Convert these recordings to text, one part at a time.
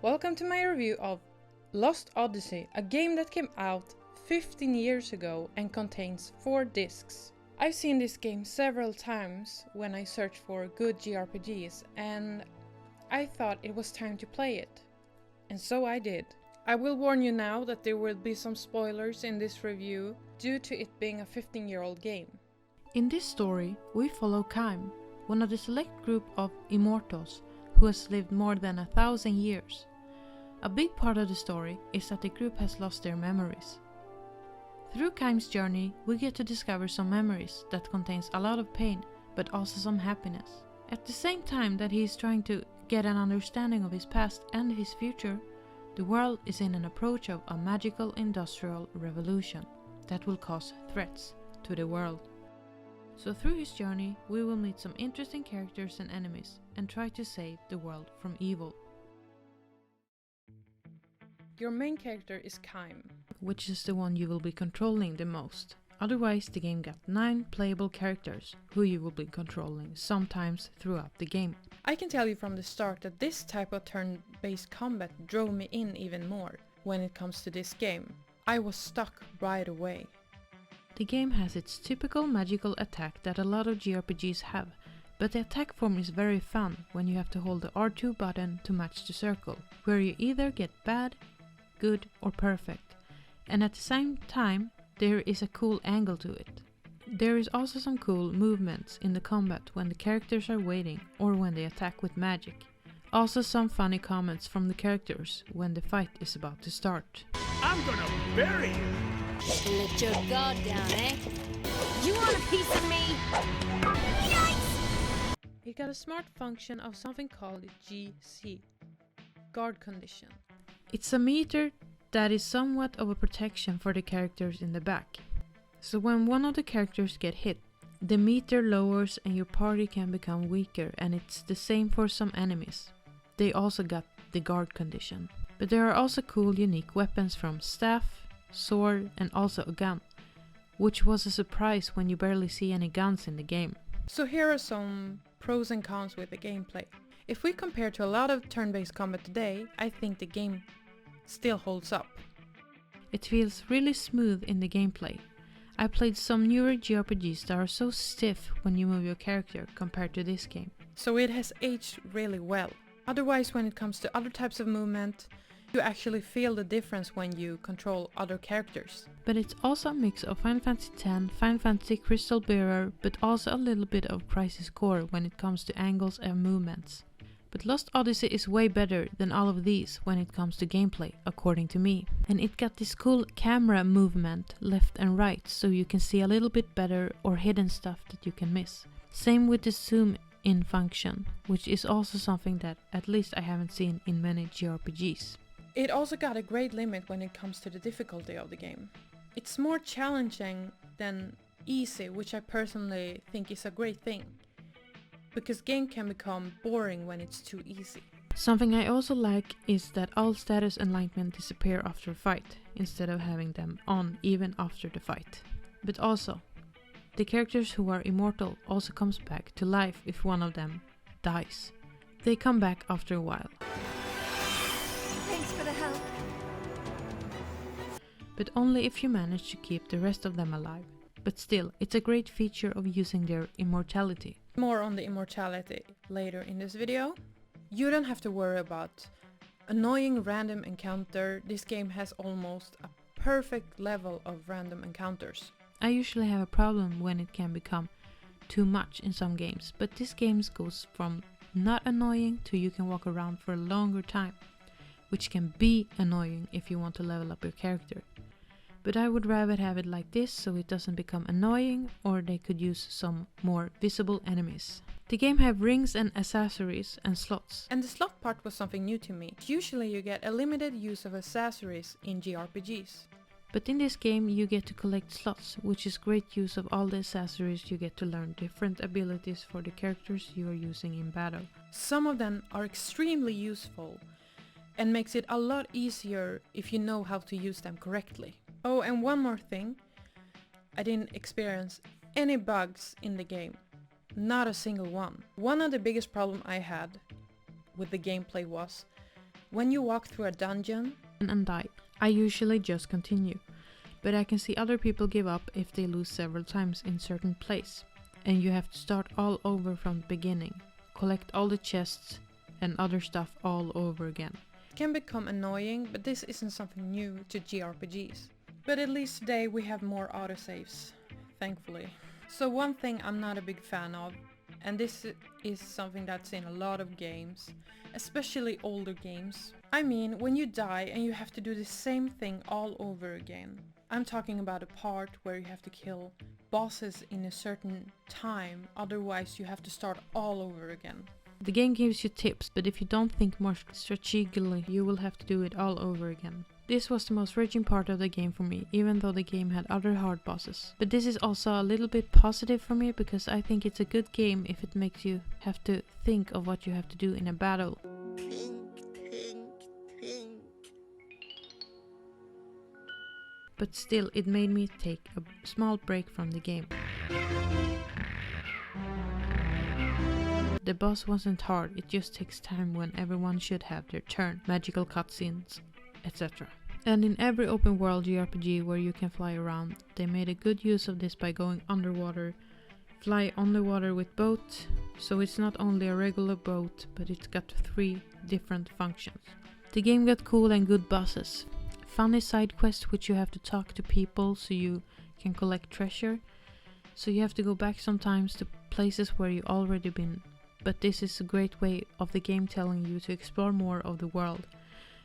Welcome to my review of Lost Odyssey, a game that came out 15 years ago and contains 4 discs. I've seen this game several times when I search for good JRPGs, and I thought it was time to play it. And so I did. I will warn you now that there will be some spoilers in this review due to it being a 15-year-old game. In this story, we follow Kaim, one of the select group of immortals who has lived more than 1,000 years. A big part of the story is that the group has lost their memories. Through Kaim's journey, we get to discover some memories that contains a lot of pain, but also some happiness. At the same time that he is trying to get an understanding of his past and his future, the world is in an approach of a magical industrial revolution that will cause threats to the world. So through his journey, we will meet some interesting characters and enemies and try to save the world from evil. Your main character is Kaim, which is the one you will be controlling the most. Otherwise, the game got 9 playable characters who you will be controlling sometimes throughout the game. I can tell you from the start that this type of turn-based combat drove me in even more when it comes to this game. I was stuck right away. The game has its typical magical attack that a lot of JRPGs have, but the attack form is very fun when you have to hold the R2 button to match the circle, where you either get bad, good or perfect, and at the same time there is a cool angle to it. There is also some cool movements in the combat when the characters are waiting or when they attack with magic. Also some funny comments from the characters when the fight is about to start. I'm gonna bury you! Let your guard down, eh? You want a piece of me? Yikes! It got a smart function of something called GC, guard condition. It's a meter that is somewhat of a protection for the characters in the back. So when one of the characters get hit, the meter lowers and your party can become weaker, and it's the same for some enemies. They also got the guard condition. But there are also cool unique weapons from staff, sword and also a gun, which was a surprise when you barely see any guns in the game. So here are some pros and cons with the gameplay. If we compare to a lot of turn-based combat today, I think the game still holds up. It feels really smooth in the gameplay. I played some newer JRPGs that are so stiff when you move your character compared to this game. So it has aged really well. Otherwise, when it comes to other types of movement, you actually feel the difference when you control other characters. But it's also a mix of Final Fantasy X, Final Fantasy Crystal Bearer, but also a little bit of Crisis Core when it comes to angles and movements. But Lost Odyssey is way better than all of these when it comes to gameplay, according to me. And it got this cool camera movement left and right, so you can see a little bit better or hidden stuff that you can miss. Same with the zoom in function, which is also something that at least I haven't seen in many JRPGs. It also got a great limit when it comes to the difficulty of the game. It's more challenging than easy, which I personally think is a great thing, because game can become boring when it's too easy. Something I also like is that all status enlightenment disappear after a fight, instead of having them on even after the fight. But also, the characters who are immortal also comes back to life if one of them dies. They come back after a while. Thanks for the help. But only if you manage to keep the rest of them alive. But still, it's a great feature of using their immortality. More on the immortality later in this video. You don't have to worry about annoying random encounter. This game has almost a perfect level of random encounters. I usually have a problem when it can become too much in some games, but this game goes from not annoying to you can walk around for a longer time, which can be annoying if you want to level up your character. But I would rather have it like this so it doesn't become annoying, or they could use some more visible enemies. The game have rings and accessories and slots. And the slot part was something new to me. Usually you get a limited use of accessories in JRPGs. But in this game you get to collect slots, which is great use of all the accessories. You get to learn different abilities for the characters you are using in battle. Some of them are extremely useful and makes it a lot easier if you know how to use them correctly. Oh, and one more thing. I didn't experience any bugs in the game. Not a single one. One of the biggest problems I had with the gameplay was When you walk through a dungeon and die, I usually just continue, but I can see other people give up if they lose several times in certain place, and you have to start all over from the beginning, collect all the chests and other stuff all over again. it can become annoying, but this isn't something new to JRPGs. But at least today we have more autosaves, thankfully. So one thing I'm not a big fan of, and this is something that's in a lot of games, especially older games. I mean, when you die and you have to do the same thing all over again. I'm talking about a part where you have to kill bosses in a certain time, otherwise you have to start all over again. The game gives you tips, but if you don't think more strategically, you will have to do it all over again. This was the most raging part of the game for me, even though the game had other hard bosses. But this is also a little bit positive for me, because I think it's a good game if it makes you have to think of what you have to do in a battle. But still, it made me take a small break from the game. The boss wasn't hard, it just takes time when everyone should have their turn, magical cutscenes, etc. And in every open world JRPG where you can fly around, they made a good use of this by going underwater, fly on the water with boat, so it's not only a regular boat, but it's got 3 different functions. The game got cool and good bosses. Funny side quests which you have to talk to people so you can collect treasure, so you have to go back sometimes to places where you already been, but this is a great way of the game telling you to explore more of the world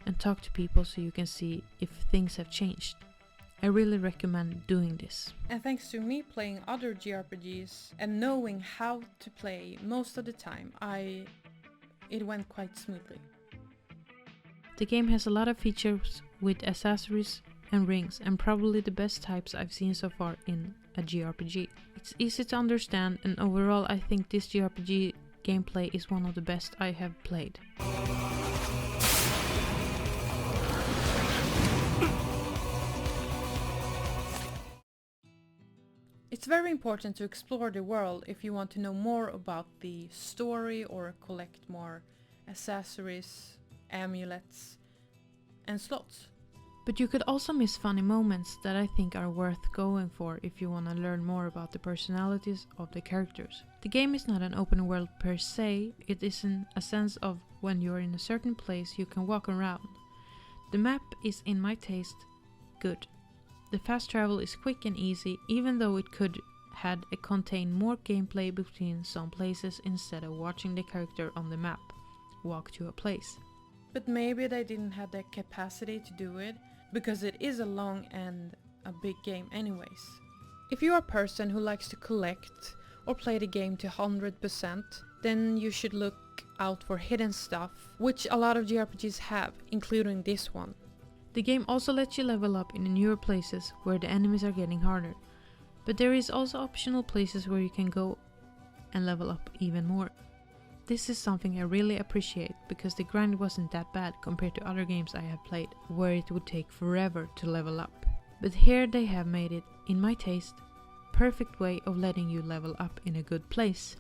and talk to people so you can see if things have changed. I really recommend doing this. And thanks to me playing other JRPGs and knowing how to play most of the time, it went quite smoothly. The game has a lot of features with accessories and rings, and probably the best types I've seen so far in a JRPG. It's easy to understand, and overall I think this JRPG gameplay is one of the best I have played. It's very important to explore the world if you want to know more about the story or collect more accessories, amulets, and slots. But you could also miss funny moments that I think are worth going for if you want to learn more about the personalities of the characters. The game is not an open world per se, it is in a sense of when you're in a certain place you can walk around. The map is, in my taste, good. The fast travel is quick and easy, even though it could had contain more gameplay between some places instead of watching the character on the map walk to a place. But maybe they didn't have the capacity to do it, because it is a long and a big game anyways. If you are a person who likes to collect or play the game to 100%, then you should look out for hidden stuff, which a lot of JRPGs have, including this one. The game also lets you level up in newer places where the enemies are getting harder, but there is also optional places where you can go and level up even more. This is something I really appreciate, because the grind wasn't that bad compared to other games I have played, where it would take forever to level up. But here they have made it, in my taste, perfect way of letting you level up in a good place.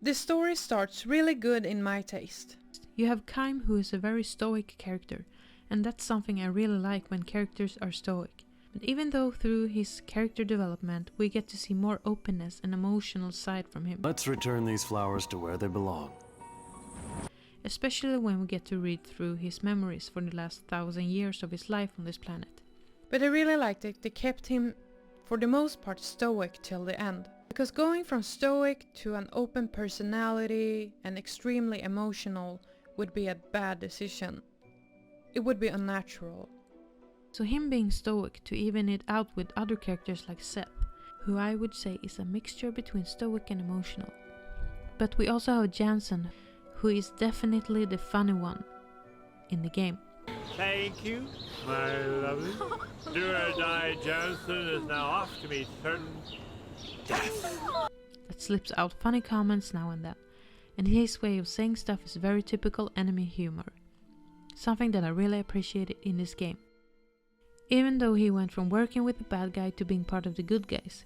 The story starts really good in my taste. You have Kaim, who is a very stoic character, and that's something I really like when characters are stoic. But even though through his character development we get to see more openness and emotional side from him. Let's return these flowers to where they belong. Especially when we get to read through his memories for the last 1,000 years of his life on this planet. But I really liked it, they kept him for the most part stoic till the end. Because going from stoic to an open personality and extremely emotional would be a bad decision. It would be unnatural. So him being stoic to even it out with other characters like Seth, who I would say is a mixture between stoic and emotional. But we also have Jansen, who is definitely the funny one in the game. Thank you, my lovely. Do or die Johnson is now off to meet certain death. That slips out funny comments now and then, and his way of saying stuff is very typical enemy humor. Something that I really appreciated in this game. Even though he went from working with the bad guy to being part of the good guys.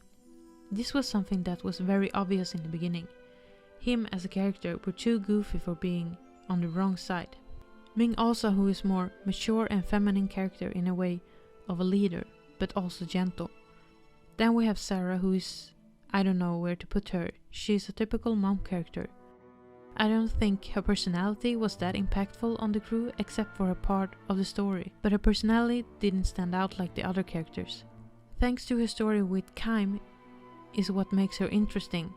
This was something that was very obvious in the beginning. him as a character were too goofy for being on the wrong side. Ming also, who is more mature and feminine character in a way of a leader, but also gentle. Then we have Sarah, who is, I don't know where to put her. She's a typical mom character. I don't think her personality was that impactful on the crew except for her part of the story, but her personality didn't stand out like the other characters. Thanks to her story with Kaim is what makes her interesting.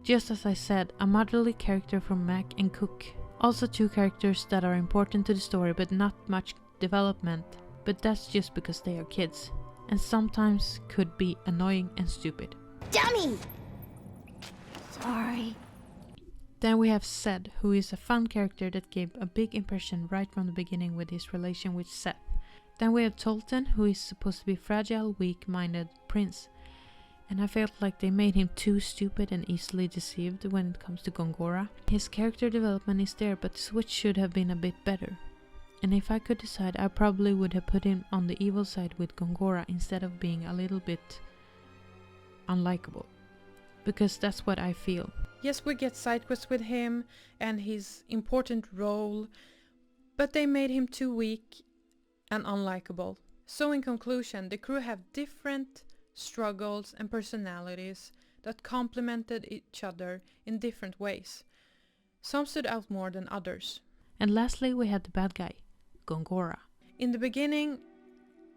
Just as I said, a motherly character from Mac and Cook. Also two characters that are important to the story but not much development, but that's just because they are kids, and sometimes could be annoying and stupid. Dummy! Sorry. Then we have Zed, who is a fun character that gave a big impression right from the beginning with his relation with Seth. Then we have Tolton, who is supposed to be fragile, weak-minded prince. And I felt like they made him too stupid and easily deceived when it comes to Gongora. His character development is there, but the switch should have been a bit better. And if I could decide, I probably would have put him on the evil side with Gongora instead of being a little bit unlikable. Because that's what I feel. Yes, we get side quests with him and his important role, but they made him too weak and unlikable. So in conclusion, the crew have different struggles and personalities that complemented each other in different ways. Some stood out more than others. And lastly, we had the bad guy, Gongora. In the beginning,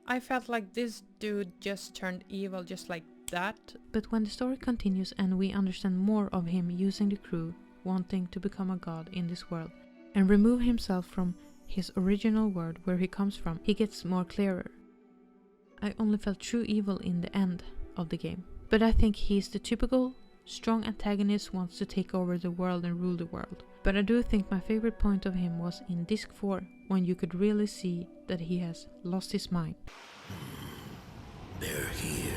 I felt like this dude just turned evil just like that. But when the story continues and we understand more of him using the crew, wanting to become a god in this world, and remove himself from his original world where he comes from, he gets more clearer. I only felt true evil in the end of the game. But I think he's the typical strong antagonist who wants to take over the world and rule the world. But I do think my favorite point of him was in Disc 4, when you could really see that he has lost his mind. They're here.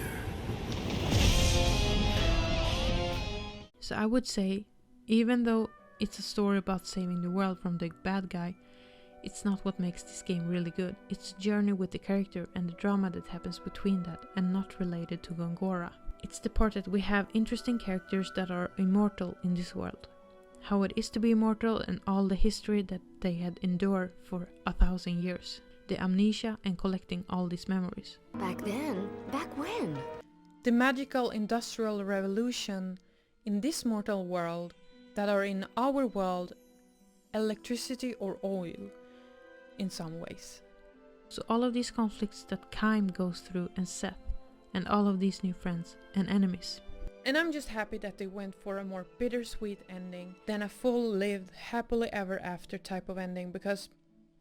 So I would say, even though it's a story about saving the world from the bad guy, it's not what makes this game really good. It's a journey with the character and the drama that happens between that, and not related to Gongora. It's the part that we have interesting characters that are immortal in this world. How it is to be immortal and all the history that they had endured for 1,000 years. The amnesia and collecting all these memories. Back then? Back when? The magical industrial revolution in this mortal world that are in our world, electricity or oil in some ways. So all of these conflicts that Kaim goes through and Seth, and all of these new friends and enemies. And I'm just happy that they went for a more bittersweet ending than a full lived happily ever after type of ending, because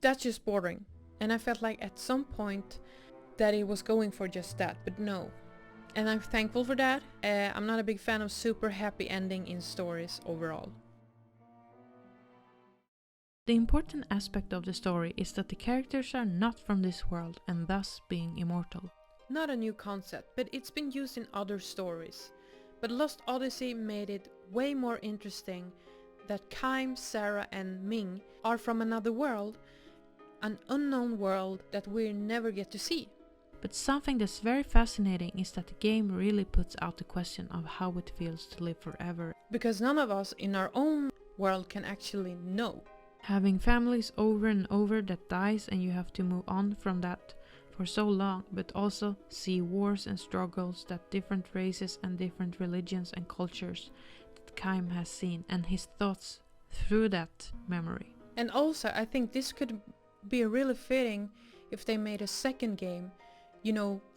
that's just boring. And I felt like at some point that it was going for just that, but no. And I'm thankful for that. I'm not a big fan of super happy ending in stories overall. The important aspect of the story is that the characters are not from this world and thus being immortal. Not a new concept, but it's been used in other stories. But Lost Odyssey made it way more interesting that Kaim, Sarah and Ming are from another world, an unknown world that we never get to see. But something that's very fascinating is that the game really puts out the question of how it feels to live forever. Because none of us in our own world can actually know. Having families over and over that dies and you have to move on from that for so long, but also see wars and struggles that different races and different religions and cultures that Kaim has seen, and his thoughts through that memory. And also I think this could be really fitting if they made a second game,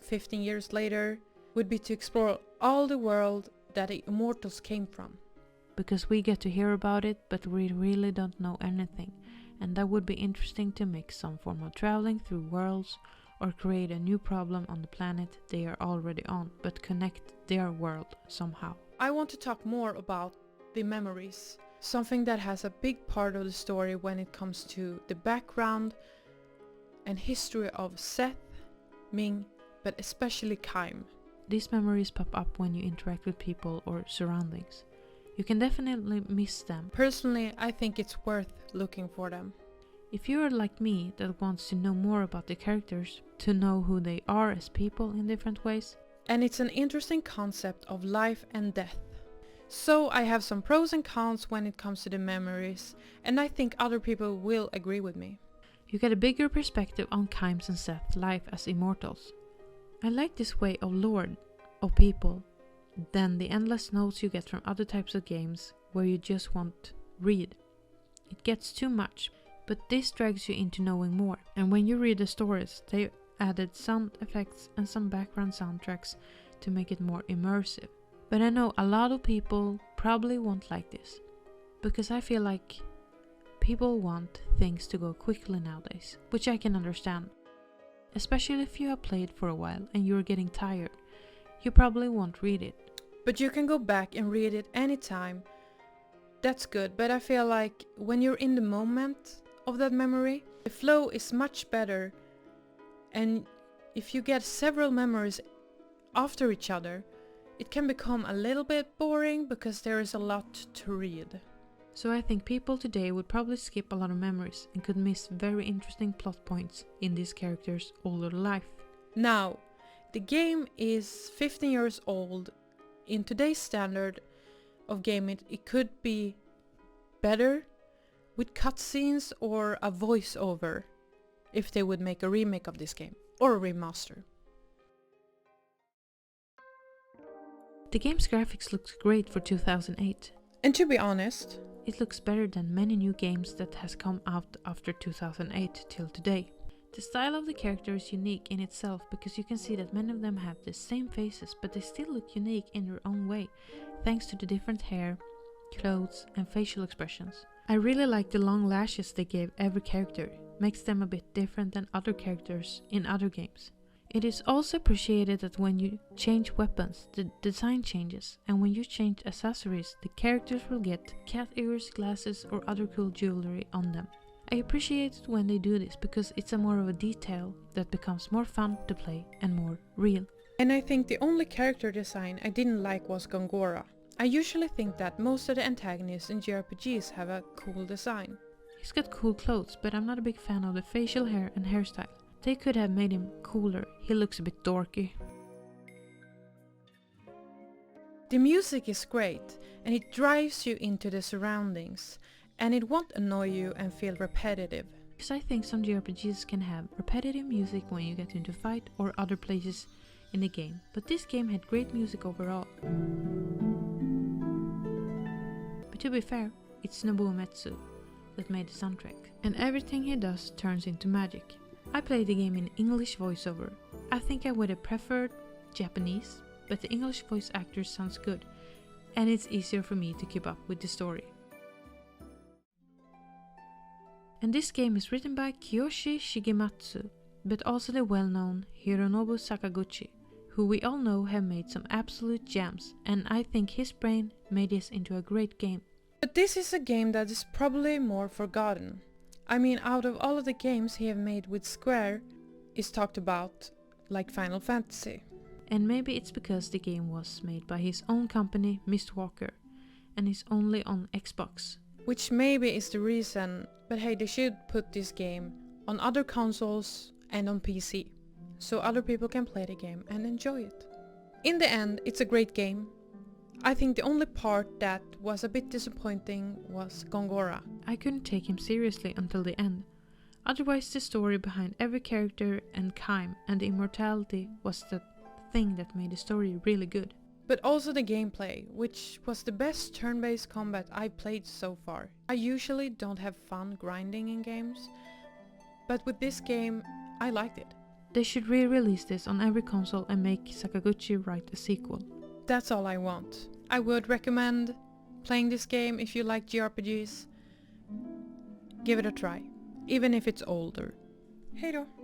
15 years later, would be to explore all the world that the immortals came from. Because we get to hear about it, but we really don't know anything, and that would be interesting to make some form of traveling through worlds or create a new problem on the planet they are already on, but connect their world somehow. I want to talk more about the memories, something that has a big part of the story when it comes to the background and history of Seth, Ming, but especially Kaim. These memories pop up when you interact with people or surroundings. You can definitely miss them. Personally, I think it's worth looking for them. If you are like me that wants to know more about the characters, to know who they are as people in different ways. And it's an interesting concept of life and death. So I have some pros and cons when it comes to the memories, and I think other people will agree with me. You get a bigger perspective on Kym's and Seth's life as immortals. I like this way of lore of people than the endless notes you get from other types of games where you just want read. It gets too much, but this drags you into knowing more. And when you read the stories, they added sound effects and some background soundtracks to make it more immersive. But I know a lot of people probably won't like this, because I feel like people want things to go quickly nowadays, which I can understand. Especially if you have played for a while and you're getting tired, you probably won't read it. But you can go back and read it anytime. That's good, but I feel like when you're in the moment of that memory, the flow is much better. And if you get several memories after each other, it can become a little bit boring because there is a lot to read. So I think people today would probably skip a lot of memories and could miss very interesting plot points in this character's older life. Now, the game is 15 years old. In today's standard of gaming, it could be better with cutscenes or a voiceover if they would make a remake of this game or a remaster. The game's graphics looks great for 2008. And to be honest, it looks better than many new games that has come out after 2008 till today. The style of the character is unique in itself because you can see that many of them have the same faces, but they still look unique in their own way, thanks to the different hair, clothes and facial expressions. I really like the long lashes they gave every character, makes them a bit different than other characters in other games. It is also appreciated that when you change weapons, the design changes, and when you change accessories, the characters will get cat ears, glasses or other cool jewelry on them. I appreciate it when they do this because it's a more of a detail that becomes more fun to play and more real. And I think the only character design I didn't like was Gongora. I usually think that most of the antagonists in JRPGs have a cool design. He's got cool clothes, but I'm not a big fan of the facial hair and hairstyle. They could have made him cooler, he looks a bit dorky. The music is great and it drives you into the surroundings and it won't annoy you and feel repetitive. Because I think some JRPGs can have repetitive music when you get into a fight or other places in the game, but this game had great music overall. But to be fair, it's Nobuo Uematsu that made the soundtrack, and everything he does turns into magic. I played the game in English voiceover. I think I would have preferred Japanese, but the English voice actor sounds good, and it's easier for me to keep up with the story. And this game is written by Kiyoshi Shigematsu, but also the well-known Hironobu Sakaguchi, who we all know have made some absolute gems, and I think his brain made this into a great game. But this is a game that is probably more forgotten. I mean, out of all of the games he have made with Square is talked about like Final Fantasy. And maybe it's because the game was made by his own company, Mistwalker, and is only on Xbox. Which maybe is the reason, but hey, they should put this game on other consoles and on PC, so other people can play the game and enjoy it. In the end, it's a great game. I think the only part that was a bit disappointing was Gongora. I couldn't take him seriously until the end. Otherwise, the story behind every character and Kym and the immortality was the thing that made the story really good. But also the gameplay, which was the best turn-based combat I played so far. I usually don't have fun grinding in games, but with this game, I liked it. They should re-release this on every console and make Sakaguchi write a sequel. That's all I want. I would recommend playing this game if you like JRPGs. Give it a try, even if it's older. Hej då!